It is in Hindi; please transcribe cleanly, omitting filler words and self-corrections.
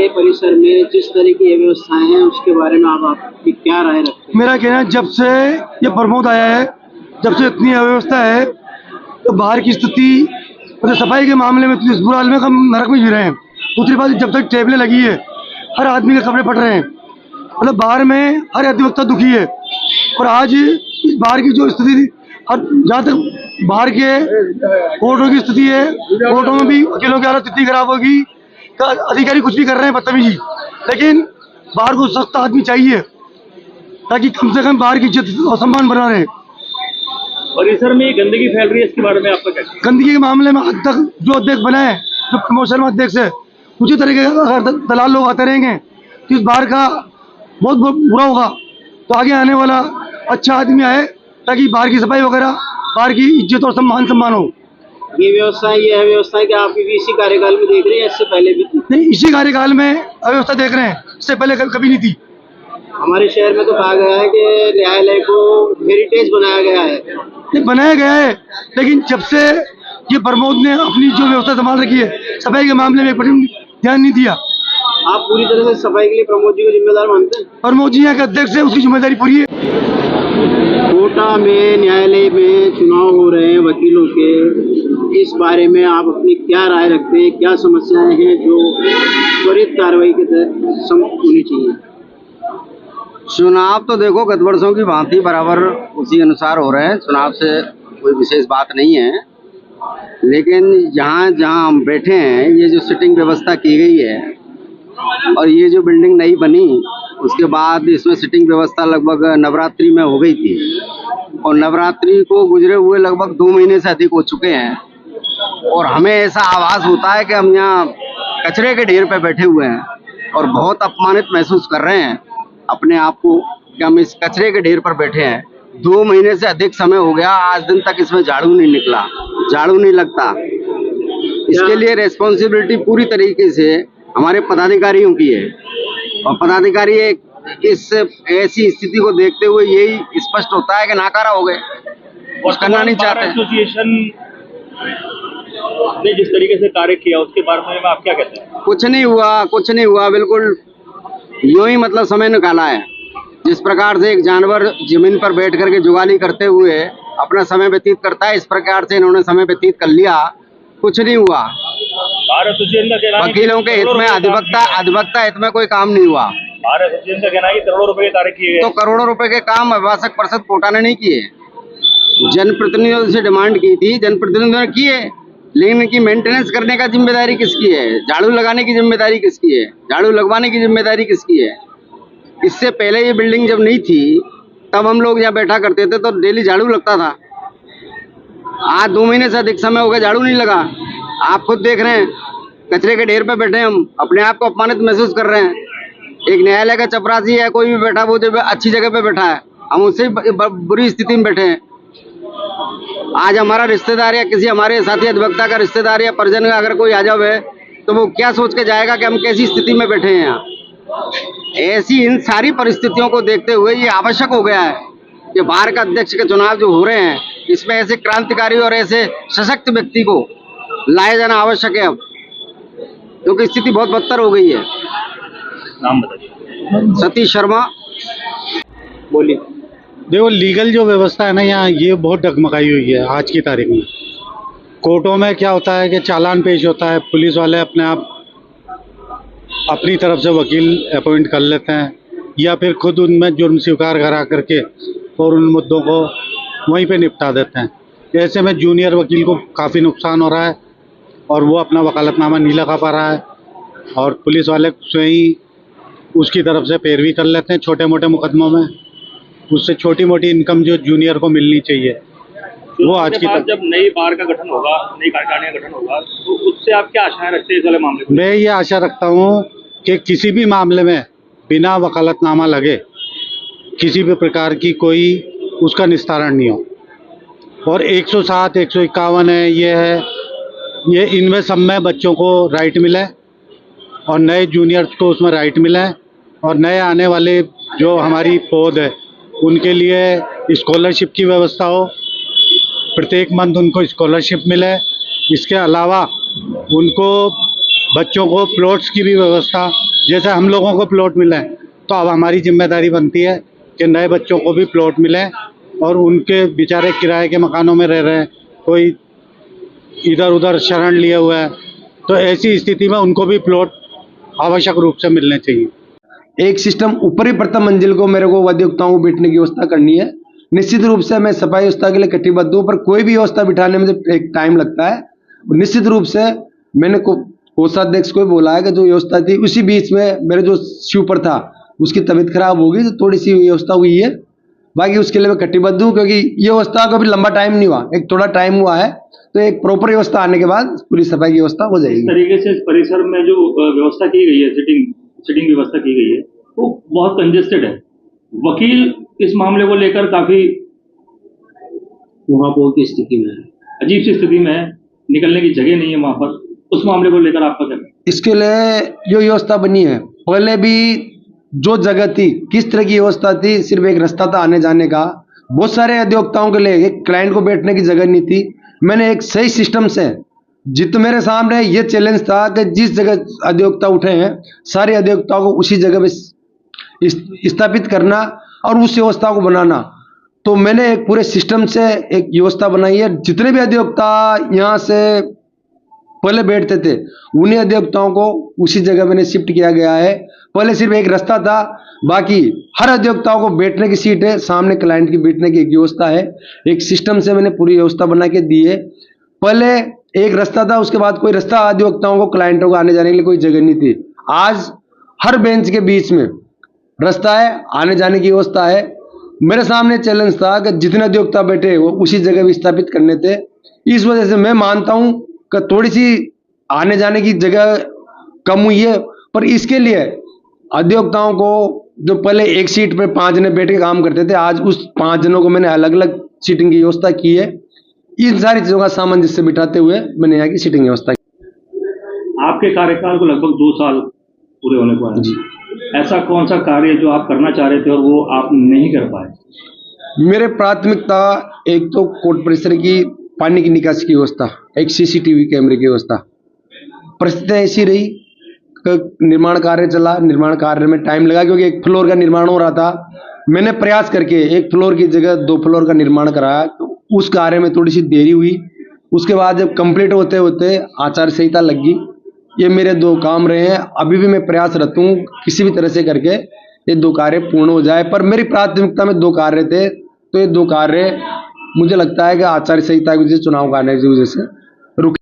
न्यायालय परिसर में जिस तरह की व्यवस्थाएं हैं उसके बारे में आप आपकी क्या राय रखते हैं? मेरा कहना है जब से ये प्रमोद आया है, जब से इतनी अव्यवस्था है, तो बाहर की स्थिति मतलब सफाई के मामले में तो इस बुरा हाल में हम नरक में जी रहे हैं। दूसरी बात, जब तक टेबलें लगी है हर आदमी के कपड़े फट रहे हैं, मतलब बाहर में हर अधिवक्ता दुखी है। और आज इस बाहर की जो स्थिति, और जहाँ तक बाहर के कोर्टों की स्थिति है, कोर्टों में भी वकीलों की हालत इतनी खराब होगी, अधिकारी कुछ भी कर रहे हैं बदतमीजी, लेकिन बाहर को सख्त आदमी चाहिए ताकि कम से कम बाहर की इज्जत और सम्मान बना रहे। परिसर में गंदगी फैल रही है, इसके बारे में आपका क्या? गंदगी के मामले में आज तक जो अध्यक्ष बना है, जो प्रमोशन अध्यक्ष है, उसी तरीके का अगर दलाल लोग आते रहेंगे तो इस बाहर का बहुत बुरा होगा। तो आगे आने वाला अच्छा आदमी आए ताकि बाहर की सफाई वगैरह, बाहर की इज्जत और सम्मान हो। ये है व्यवस्था क्या आप भी इसी कार्यकाल में देख रहे हैं, इससे पहले भी थी? नहीं, इसी कार्यकाल में अव्यवस्था देख रहे हैं, इससे पहले कभी नहीं थी। हमारे शहर में तो कहा गया है कि न्यायालय को हेरिटेज बनाया गया है। नहीं, बनाया गया है, लेकिन जब से ये प्रमोद ने अपनी जो व्यवस्था संभाल रखी है, सफाई के मामले में ध्यान नहीं दिया। आप पूरी तरह से सफाई के लिए प्रमोद जी को जिम्मेदार मानते हैं? प्रमोद जी यहाँ के अध्यक्ष है, उसकी जिम्मेदारी पूरी है। कोटा में न्यायालय में चुनाव हो रहे हैं वकीलों के, इस बारे में आप अपनी क्या राय रखते हैं? क्या समस्याएं हैं जो त्वरित कार्रवाई के तहत होनी चाहिए? चुनाव तो देखो गत वर्षों की भांति बराबर उसी अनुसार हो रहे हैं, चुनाव से कोई विशेष बात नहीं है। लेकिन जहाँ हम बैठे हैं, ये जो सिटिंग व्यवस्था की गई है और ये जो बिल्डिंग नई बनी, उसके बाद इसमें सिटिंग व्यवस्था लगभग नवरात्रि में हो गई थी, और नवरात्रि को गुजरे हुए लगभग 2 महीने से अधिक हो चुके हैं, और हमें ऐसा आभास होता है कि हम यहाँ कचरे के ढेर पे बैठे हुए हैं और बहुत अपमानित महसूस कर रहे हैं अपने आप को कि हम इस कचरे के ढेर पर बैठे हैं। 2 महीने से अधिक समय हो गया, आज दिन तक इसमें झाड़ू नहीं निकला, झाड़ू नहीं लगता। इसके लिए रेस्पॉन्सिबिलिटी पूरी तरीके से हमारे पदाधिकारियों की है, और पदाधिकारी इस ऐसी स्थिति को देखते हुए यही स्पष्ट होता है कि नाकारा हो गए, कुछ करना नहीं चाहते। एसोसिएशन ने जिस तरीके से कार्य किया उसके बारे में आप क्या कहते हैं? कुछ नहीं हुआ, बिल्कुल यूं ही मतलब समय निकाला है। जिस प्रकार से एक जानवर जमीन पर बैठ करके जुगाली करते हुए अपना समय व्यतीत करता है, इस प्रकार से इन्होंने समय व्यतीत कर लिया, कुछ नहीं हुआ। वकीलों के हित में, अधिवक्ता हित में कोई काम नहीं हुआ। भारत एसोसिएशन का कहना है कि करोड़ों रुपए के कार्य किए गए। तो करोड़ों रुपए के काम अभिभाषक परिषद कोटा ने नहीं किए, जनप्रतिनिधियों से डिमांड की थी, जनप्रतिनिधियों ने किए, लेकिन इनकी मेंटेनेंस करने का जिम्मेदारी किसकी है? झाड़ू लगाने की जिम्मेदारी किसकी है? झाड़ू लगवाने की जिम्मेदारी किसकी है? इससे पहले ये बिल्डिंग जब नहीं थी तब हम लोग यहाँ बैठा करते थे तो डेली झाड़ू लगता था। आज 2 महीने से अधिक समय हो गया, झाड़ू नहीं लगा। आप खुद देख रहे हैं, कचरे के ढेर पे बैठे हम, अपने आप को अपमानित महसूस कर रहे हैं। एक न्यायालय का चपरासी है, कोई भी बैठा वो अच्छी जगह पे बैठा है, हम उससे बुरी स्थिति में बैठे हैं। आज हमारा रिश्तेदार या किसी हमारे साथी अधिवक्ता का रिश्तेदार या परिजन का अगर कोई आ जावे तो वो क्या सोच के जाएगा कि हम कैसी स्थिति में बैठे हैं यहाँ। ऐसी इन सारी परिस्थितियों को देखते हुए ये आवश्यक हो गया है कि बाहर का अध्यक्ष के चुनाव जो हो रहे हैं, इसमें ऐसे क्रांतिकारी और ऐसे सशक्त व्यक्ति को लाया जाना आवश्यक है अब, क्योंकि स्थिति बहुत बदतर हो गई है। नाम बताइए। सतीश शर्मा। बोलिए। देखो, लीगल जो व्यवस्था है ना यहाँ, ये बहुत डगमगाई हुई है आज की तारीख में। कोर्टों में क्या होता है कि चालान पेश होता है, पुलिस वाले अपने आप अपनी तरफ से वकील अपॉइंट कर लेते हैं, या फिर खुद उनमें जुर्म स्वीकार करा करके और उन मुद्दों को वहीं पे निपटा देते हैं। ऐसे में जूनियर वकील को काफ़ी नुकसान हो रहा है और वो अपना वकालतनामा नहीं लगा पा रहा है, और पुलिस वाले स्वयं उसकी तरफ से पैरवी कर लेते हैं छोटे मोटे मुकदमों में। उससे छोटी मोटी इनकम जो जूनियर को मिलनी चाहिए वो आज की जब नई बार का गठन होगा, नई कार्यकारिणी का गठन होगा, तो उससे आप क्या आशाएं रखते हैं इस वाले मामले में? मैं ये आशा रखता हूँ कि किसी भी मामले में बिना वकालतनामा लगे किसी भी प्रकार की कोई उसका निस्तारण नहीं हो। और 107, 151 है, ये इनमें सब में बच्चों को राइट मिले और नए जूनियर्स को उसमें राइट मिले, और नए आने वाले जो हमारी पौध है उनके लिए स्कॉलरशिप की व्यवस्था हो, प्रत्येक मंथ उनको स्कॉलरशिप मिले। इसके अलावा उनको बच्चों को प्लॉट्स की भी व्यवस्था, जैसे हम लोगों को प्लॉट मिले हैं, तो अब हमारी जिम्मेदारी बनती है कि नए बच्चों को भी प्लॉट मिले, और उनके बेचारे किराए के मकानों में रह रहे हैं, कोई इधर उधर शरण लिए हुए है, तो ऐसी स्थिति में उनको भी प्लॉट आवश्यक रूप से मिलने चाहिए। एक सिस्टम ऊपरी प्रथम मंजिल को मेरे को अधिवक्ताओं को बैठने की व्यवस्था करनी है। निश्चित रूप से मैं सफाई व्यवस्था के लिए कटिबद्ध हूँ, पर कोई भी व्यवस्था बिठाने में एक टाइम लगता है। निश्चित रूप से मैंने कोषाध्यक्ष को भी बोला है कि जो व्यवस्था थी उसी बीच में मेरे जो स्वीपर था उसकी तबीयत खराब होगी, तो थोड़ी सी व्यवस्था हुई है। बाकी उसके लिए मैं कटिबद्ध हूँ, क्योंकि ये व्यवस्था को अभी लंबा टाइम नहीं हुआ, एक थोड़ा टाइम हुआ है, तो एक प्रॉपर व्यवस्था आने के बाद पूरी सफाई की व्यवस्था हो जाएगी। इस तरीके से इस परिसर में जो व्यवस्था की गई है, सिटिंग व्यवस्था की गई है, वो बहुत कंजेस्टेड है। वकील इस मामले को लेकर काफी महापौर की स्थिति में है, अजीब सी स्थिति में है, निकलने की जगह नहीं है वहां पर। उस मामले को लेकर आपका क्या? इसके लिए जो व्यवस्था बनी है, पहले भी जो जगह थी, किस तरह की व्यवस्था थी, सिर्फ एक रास्ता था आने जाने का। बहुत सारे अधिवक्ताओं के लिए एक क्लाइंट को बैठने की जगह नहीं थी। मैंने एक सही सिस्टम से, जित मेरे सामने ये चैलेंज था कि जिस जगह अधिवक्ता उठे हैं सारे अधिवक्ताओं को उसी जगह पे स्थापित करना और उस व्यवस्था को बनाना। तो मैंने एक पूरे सिस्टम से एक व्यवस्था बनाई है। जितने भी अधिवक्ता यहाँ से पहले बैठते थे उन्हीं अधिवक्ताओं को उसी जगह मैंने शिफ्ट किया गया है। पहले सिर्फ एक रास्ता था, बाकी हर अधिवक्ताओं को बैठने की सीट है, सामने क्लाइंट की बैठने की एक व्यवस्था है। एक सिस्टम से मैंने पूरी व्यवस्था बना के दी है। पहले एक रास्ता था, उसके बाद कोई रास्ता अधिवक्ताओं को, क्लाइंटों को आने जाने के लिए कोई जगह नहीं थी। आज हर बेंच के बीच में रास्ता है, आने जाने की व्यवस्था है। मेरे सामने चैलेंज था कि जितने अधिवक्ता बैठे वो उसी जगह भी स्थापित करने थे। इस वजह से मैं मानता हूं कि थोड़ी सी आने जाने की जगह कम हुई है, पर इसके लिए अधिवक्ताओं को जो पहले एक सीट पर 5 जने बैठ के काम करते थे, आज उस 5 जनों को मैंने अलग अलग सीटिंग की व्यवस्था की है। इन सारी चीजों का सामंजस्य बिठाते हुए मैंने यहाँ की सीटिंग व्यवस्था की। आपके कार्यकाल को लगभग 2 साल पूरे होने को आए। ऐसा कौन सा कार्य जो आप करना चाह रहे थे और वो आप नहीं कर पाए? मेरे प्राथमिकता एक तो कोर्ट परिसर की पानी की निकासी की व्यवस्था, एक सीसीटीवी कैमरे की व्यवस्था। परिस्थितियाँ ऐसी रही, निर्माण कार्य चला, निर्माण कार्य में टाइम लगा क्योंकि 1 फ्लोर का निर्माण हो रहा था। मैंने प्रयास करके 1 फ्लोर की जगह 2 फ्लोर का निर्माण कराया, तो उस कार्य में थोड़ी सी देरी हुई। उसके बाद जब कंप्लीट होते होते आचार संहिता लग गई। ये मेरे 2 काम रहे हैं। अभी भी मैं प्रयासरत हूँ किसी भी तरह से करके ये 2 कार्य पूर्ण हो जाए, पर मेरी प्राथमिकता में 2 कार्य थे, तो ये 2 कार्य मुझे लगता है कि आचार संहिता की वजह से, चुनाव कार्य की वजह से रुके।